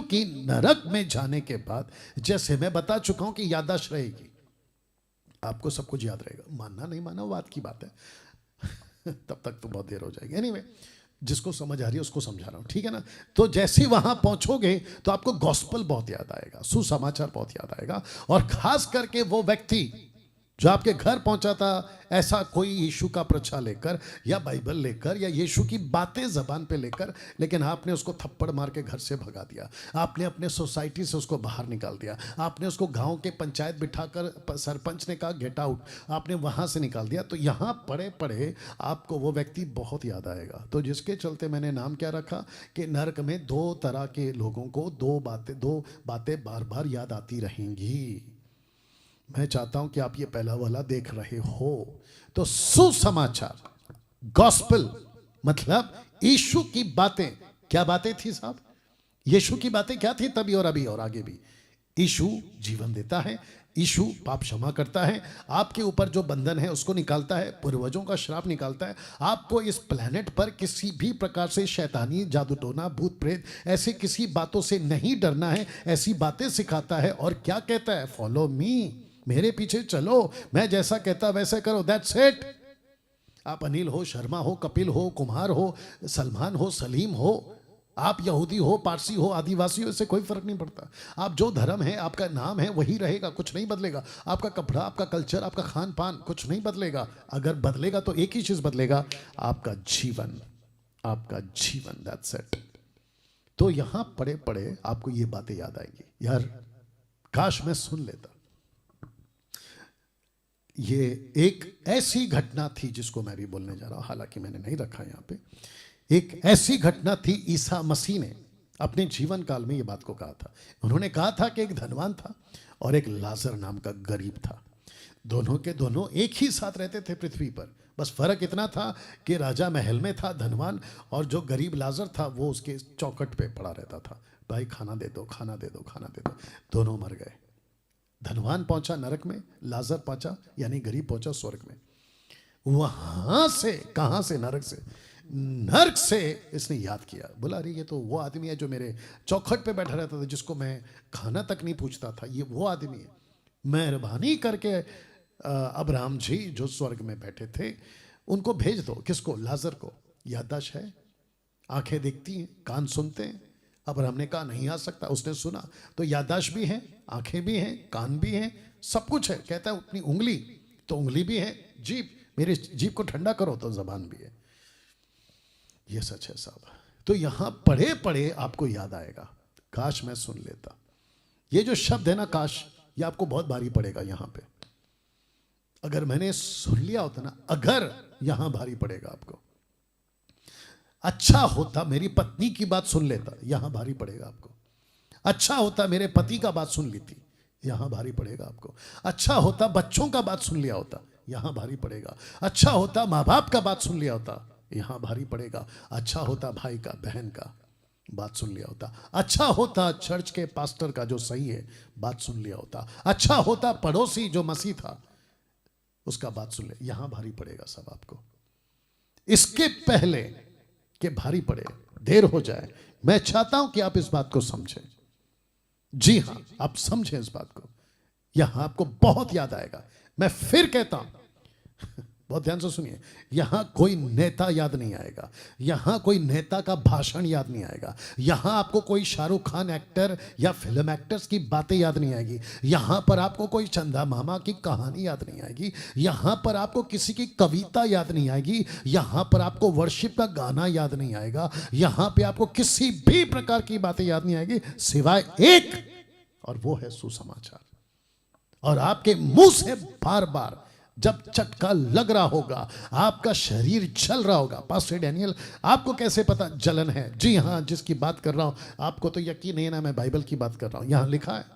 कि नरक में जाने के बाद, जैसे मैं बता चुका हूं कि याददाश्त रहेगी, आपको सब कुछ याद रहेगा। मानना नहीं मानना बात की बात है तब तक तो बहुत देर हो जाएगी। एनीवे, जिसको समझ आ रही है उसको समझा रहा हूं, ठीक है ना। तो जैसे ही वहां पहुंचोगे तो आपको गॉस्पल बहुत याद आएगा, सुसमाचार बहुत याद आएगा। और खास करके वो व्यक्ति जो आपके घर पहुंचा था, ऐसा कोई यीशु का प्रचार लेकर या बाइबल लेकर या यीशु की बातें जबान पे लेकर, लेकिन आपने उसको थप्पड़ मार के घर से भगा दिया, आपने अपने सोसाइटी से उसको बाहर निकाल दिया, आपने उसको गांव के पंचायत बिठाकर, सरपंच ने कहा गेट आउट, आपने वहां से निकाल दिया। तो यहां पड़े पड़े आपको वो व्यक्ति बहुत याद आएगा। तो जिसके चलते मैंने नाम क्या रखा कि नरक में दो तरह के लोगों को दो बातें बार बार याद आती रहेंगी। मैं चाहता हूं कि आप ये पहला वाला देख रहे हो। तो सुसमाचार, गॉस्पेल मतलब यीशु की बातें। क्या बातें थी साहब? यीशु की बातें क्या थी तभी और अभी और आगे भी? यीशु जीवन देता है, यीशु पाप क्षमा करता है, आपके ऊपर जो बंधन है उसको निकालता है, पूर्वजों का श्राप निकालता है, आपको इस प्लेनेट पर किसी भी प्रकार से शैतानी, जादू टोना, भूत प्रेत ऐसी किसी बातों से नहीं डरना है, ऐसी बातें सिखाता है। और क्या कहता है? फॉलो मी, मेरे पीछे चलो, मैं जैसा कहता वैसे करो, दैट्स इट। आप अनिल हो, शर्मा हो, कपिल हो, कुमार हो, सलमान हो, सलीम हो, आप यहूदी हो, पारसी हो, आदिवासी हो, इससे कोई फर्क नहीं पड़ता। आप जो धर्म है, आपका नाम है वही रहेगा, कुछ नहीं बदलेगा। आपका कपड़ा, आपका कल्चर, आपका खान पान कुछ नहीं बदलेगा। अगर बदलेगा तो एक ही चीज बदलेगा, आपका जीवन, आपका जीवन, दैट्स इट। तो यहां पड़े पड़े आपको ये बातें याद आएंगी। यार काश मैं सुन लेता। ये एक ऐसी घटना थी जिसको मैं भी बोलने जा रहा हूं, हालांकि मैंने नहीं रखा यहां पे। एक ऐसी घटना थी, ईसा मसीह ने अपने जीवन काल में ये बात को कहा था। उन्होंने कहा था कि एक धनवान था और एक लाजर नाम का गरीब था। दोनों के दोनों एक ही साथ रहते थे पृथ्वी पर, बस फर्क इतना था कि राजा महल में था धनवान, और जो गरीब लाजर था वो उसके चौखट पे पड़ा रहता था, भाई खाना दे दो, खाना दे दो, खाना दे दो। दोनों मर गए। धनवान पहुंचा नरक में, लाजर पहुंचा यानी गरीब पहुंचा स्वर्ग में। वहां से, कहां से? नरक से। नरक से इसने याद किया, बोला अरे ये तो वो आदमी है जो मेरे चौखट पे बैठा रहता था, जिसको मैं खाना तक नहीं पूछता था, ये वो आदमी है। मेहरबानी करके अब्राहम जी जो स्वर्ग में बैठे थे उनको भेज दो। किसको? लाजर को। याददाश्त है, आंखें दिखती हैं, कान सुनते हैं। अब्राहम ने कहा नहीं आ सकता, उसने सुना। तो याददाश्त भी है, आंखें भी हैं, कान भी हैं, सब कुछ है। कहता है अपनी उंगली, तो उंगली भी है, जीभ, मेरी जीभ को ठंडा करो, तो जबान भी है। ये सच है साहब। तो यहां पढ़े पढ़े आपको याद आएगा, काश मैं सुन लेता। ये जो शब्द है ना काश, ये आपको बहुत भारी पड़ेगा यहां पे। अगर मैंने सुन लिया होता ना, अगर यहां भारी पड़ेगा आपको। अच्छा होता मेरी पत्नी की बात सुन लेता, यहां भारी पड़ेगा आपको। अच्छा होता मेरे पति का बात सुन लेती, यहां भारी पड़ेगा आपको। अच्छा होता बच्चों का बात सुन लिया होता, यहां भारी पड़ेगा। अच्छा होता माँ बाप का बात सुन लिया होता, यहां भारी पड़ेगा। अच्छा होता भाई का, बहन का बात सुन लिया होता। अच्छा होता चर्च के पास्टर का जो सही है बात सुन लिया होता। अच्छा होता पड़ोसी जो मसीह था उसका बात सुन ले, यहां भारी पड़ेगा सब आपको। इसके पहले कि भारी पड़े, देर हो जाए, मैं चाहता हूं कि आप इस बात को समझें। जी हां, आप समझें इस बात को, यहां आपको बहुत याद आएगा। मैं फिर कहता हूं, बहुत ध्यान से सुनिए, यहां कोई नेता याद नहीं आएगा, यहां कोई नेता का भाषण याद नहीं आएगा, यहां आपको कोई शाहरुख खान एक्टर या फिल्म एक्टर्स की बातें याद नहीं आएगी, यहां पर आपको कोई चंदा मामा की कहानी याद नहीं आएगी, यहां पर आपको किसी की कविता याद नहीं आएगी, यहां पर आपको वर्शिप का गाना याद नहीं आएगा, यहां पे आपको किसी भी प्रकार की बातें याद नहीं आएगी सिवाय एक, और वो है सुसमाचार। और आपके मुंह से बार बार जब चटका लग रहा होगा, आपका शरीर जल रहा होगा। पास्टर डैनियल आपको कैसे पता जलन है? जी हां, जिसकी बात कर रहा हूं आपको तो यकीन नहीं है ना, मैं बाइबल की बात कर रहा हूं। यहां लिखा है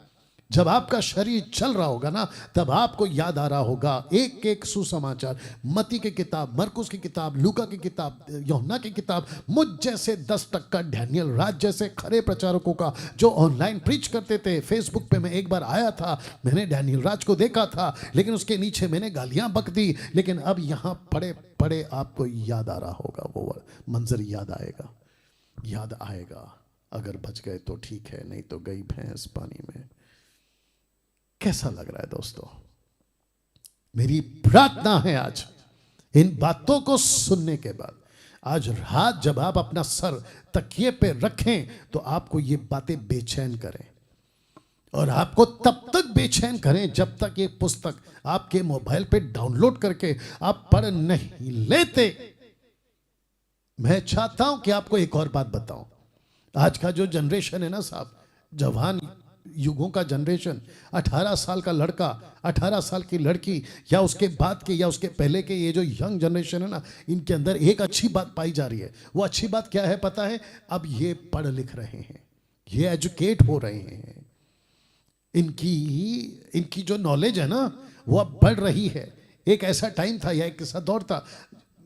जब आपका शरीर चल रहा होगा ना, तब आपको याद आ रहा होगा एक एक सुसमाचार। मत्ती की किताब, मरकुस की किताब, लूका की किताब, यूहन्ना की किताब, मुझ जैसे 10% डैनियल राज जैसे खरे प्रचारकों का जो ऑनलाइन प्रीच करते थे। फेसबुक पे मैं एक बार आया था, मैंने डैनियल राज को देखा था, लेकिन उसके नीचे मैंने गालियां बक दी। लेकिन अब यहां पड़े पड़े आपको याद आ रहा होगा, वो मंजर याद आएगा, याद आएगा। अगर बच गए तो ठीक है, नहीं तो गई भैंस पानी में। कैसा लग रहा है दोस्तों? मेरी प्रार्थना है आज इन बातों को सुनने के बाद, आज रात जब आप अपना सर तकिए पे रखें तो आपको ये बातें बेचैन करें, और आपको तब तक बेचैन करें जब तक ये पुस्तक आपके मोबाइल पे डाउनलोड करके आप पढ़ नहीं लेते। मैं चाहता हूं कि आपको एक और बात बताऊं। आज का जो जनरेशन है ना साहब, जवान युगों का जनरेशन, 18 साल का लड़का, 18 साल की लड़की, या उसके बाद के या उसके पहले के ये जो यंग जनरेशन है ना, इनके अंदर एक अच्छी बात पाई जा रही है। वो अच्छी बात क्या है पता है? अब ये पढ़ लिख रहे हैं, ये एजुकेट हो रहे हैं, इनकी जो नॉलेज है ना वो अब बढ़ रही है। एक ऐसा टाइम था या एक ऐसा दौर था,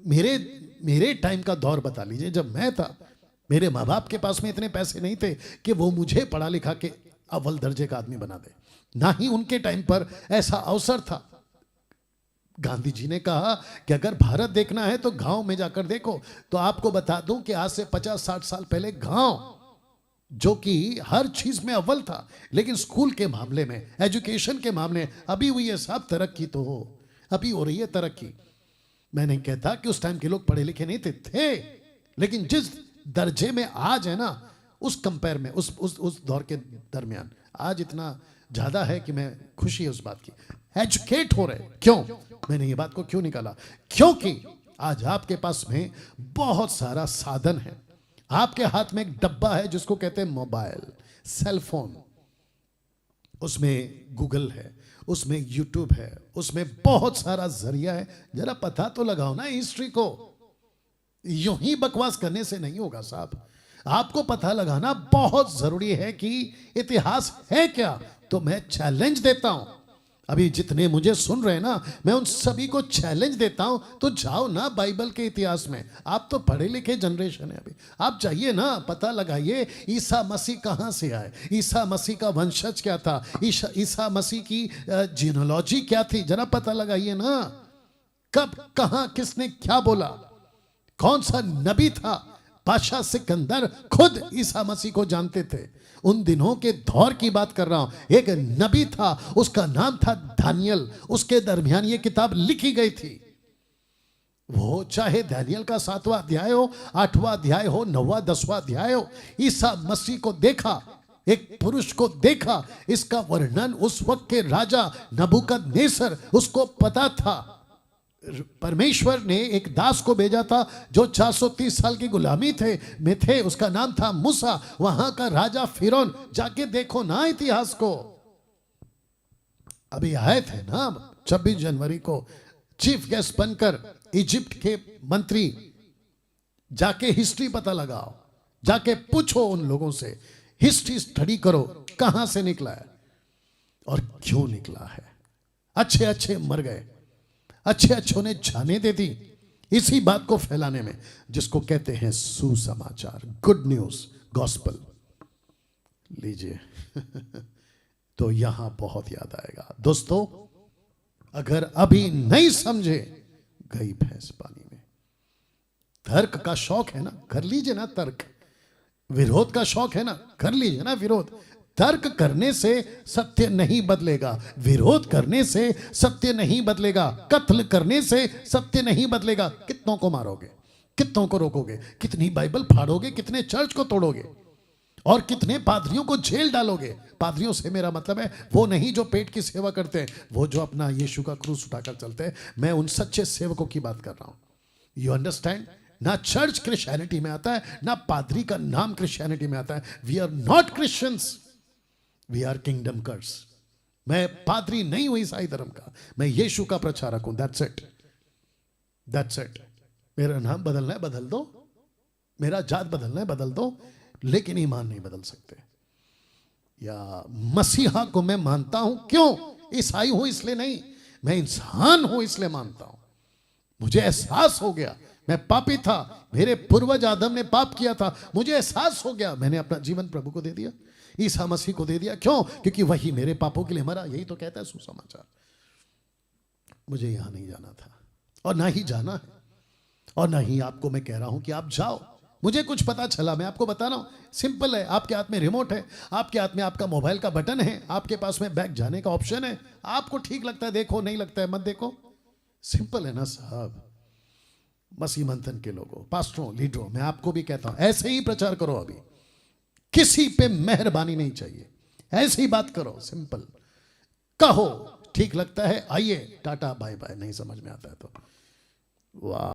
मेरे टाइम का दौर बता लीजिए, जब मैं था, मेरे माँ बाप के पास में इतने पैसे नहीं थे कि वो मुझे पढ़ा लिखा के अव्वल दर्जे का आदमी बना दे। ना ही उनके टाइम पर ऐसा अवसर था। गांधी जी ने कहा कि अगर भारत देखना है तो गांव में जाकर देखो। तो आपको बता दूं कि आज से 50-60 साल पहले गांव, जो कि हर चीज में अव्वल था, लेकिन स्कूल के मामले में, एजुकेशन के मामले, अभी हुई है साहब तरक्की, तो हो अभी हो रही है तरक्की। मैं नहीं कहता कि उस टाइम के लोग पढ़े लिखे नहीं थे, लेकिन जिस दर्जे में आज है ना, उस कंपेयर में, उस दौर के दरमियान आज इतना ज्यादा है कि मैं खुशी है उस बात की। एजुकेट हो रहे। क्यों? मैंने ये बात को क्यों निकाला? क्योंकि आज आपके पास में बहुत सारा साधन है। आपके हाथ में एक डब्बा है जिसको कहते हैं मोबाइल, सेल फोन। उसमें गूगल है, उसमें यूट्यूब है, उसमें बहुत सारा जरिया है। जरा पता तो लगाओ ना हिस्ट्री को। यूं ही बकवास करने से नहीं होगा साहब, आपको पता लगाना बहुत जरूरी है कि इतिहास है क्या। तो मैं चैलेंज देता हूं, अभी जितने मुझे सुन रहे हैं ना, मैं उन सभी को चैलेंज देता हूं, तो जाओ ना बाइबल के इतिहास में। आप तो पढ़े लिखे जनरेशन है, अभी आप जाइए ना, पता लगाइए ईसा मसीह कहां से आए, ईसा मसीह का वंशज क्या था, ईसा मसीह की जीनोलॉजी क्या थी, जरा पता लगाइए ना। कब, कहां, किसने क्या बोला, कौन सा नबी था। बादशाह सिकंदर खुद ईसा मसीह को जानते थे। उन दिनों के दौर की बात कर रहा हूं। एक नबी था, उसका नाम था दानियल, उसके दरमियान ये किताब लिखी गई थी। वो चाहे दानियल का 7वां अध्याय हो, 8वां अध्याय हो, 9वां 10वां अध्याय हो, ईसा मसीह को देखा, एक पुरुष को देखा। इसका वर्णन उस वक्त के राजा नबूकदनेस्सर, उसको पता था। परमेश्वर ने एक दास को भेजा था जो 430 साल की गुलामी में थे, उसका नाम था मूसा। वहां का राजा फिरौन, जाके देखो ना इतिहास को। अभी आए थे ना 26 जनवरी को चीफ गेस्ट बनकर इजिप्ट के मंत्री। जाके हिस्ट्री पता लगाओ, जाके पूछो उन लोगों से, हिस्ट्री स्टडी करो, कहां से निकला है और क्यों निकला है। अच्छे अच्छे मर गए, अच्छे अच्छों ने जाने दे दी इसी बात को फैलाने में, जिसको कहते हैं सुसमाचार, गुड न्यूज, गॉस्पल। लीजिए तो यहां बहुत याद आएगा दोस्तों। अगर अभी नहीं समझे, गई भैंस पानी में। तर्क का शौक है ना, कर लीजिए ना तर्क। विरोध का शौक है ना, कर लीजिए ना विरोध। तर्क करने से सत्य नहीं बदलेगा, विरोध करने से सत्य नहीं बदलेगा, कत्ल करने से सत्य नहीं बदलेगा। कितनों को मारोगे, कितनों को रोकोगे, कितनी बाइबल फाड़ोगे, कितने चर्च को तोड़ोगे, और कितने पादरियों को जेल डालोगे। पादरियों से मेरा मतलब है वो नहीं जो पेट की सेवा करते हैं, वो जो अपना यीशु का क्रूस उठाकर चलते हैं। मैं उन सच्चे सेवकों की बात कर रहा हूं। You understand? ना चर्च क्रिश्चियनिटी में आता है, ना पादरी का नाम क्रिश्चियनिटी में आता है। We are not Christians, we are kingdom curse. मैं पादरी नहीं हूं ईसाई धर्म का, मैं यीशु का प्रचारक हूं। That's it, that's it. मेरा नाम बदलना है बदल दो, मेरा जात बदलना है बदल दो, लेकिन ईमान नहीं बदल सकते। या मसीहा को मैं मानता हूं, क्यों? ईसाई हूं इसलिए नहीं, मैं इंसान हूं इसलिए मानता हूं। मुझे एहसास हो गया मैं पापी था, मेरे पूर्वज आदम ने पाप किया था, मुझे एहसास हो गया, मैंने अपना जीवन प्रभु को दे दिया, ईसा मसीह को दे दिया। क्यों? क्योंकि वही मेरे पापों के लिए मरा। यही तो कहता है सुसमाचार। मुझे यहां नहीं जाना था और ना ही जाना है, और ना ही आपको मैं कह रहा हूं कि आप जाओ। मुझे कुछ पता चला, मैं आपको बता रहा हूँ, सिंपल है। आपके हाथ में रिमोट है, आपके हाथ में आपका मोबाइल का बटन है, आपके पास में बैक जाने का ऑप्शन है। आपको ठीक लगता है देखो, नहीं लगता है मत देखो। सिंपल है ना साहब। मसीह मंथन के लोगों, पास्टरों, लीडरों, मैं आपको भी कहता हूं ऐसे ही प्रचार करो। अभी किसी पे मेहरबानी नहीं चाहिए, ऐसे ही बात करो, सिंपल कहो। ठीक लगता है आइए, टाटा बाय बाय, नहीं समझ में आता है तो वाह।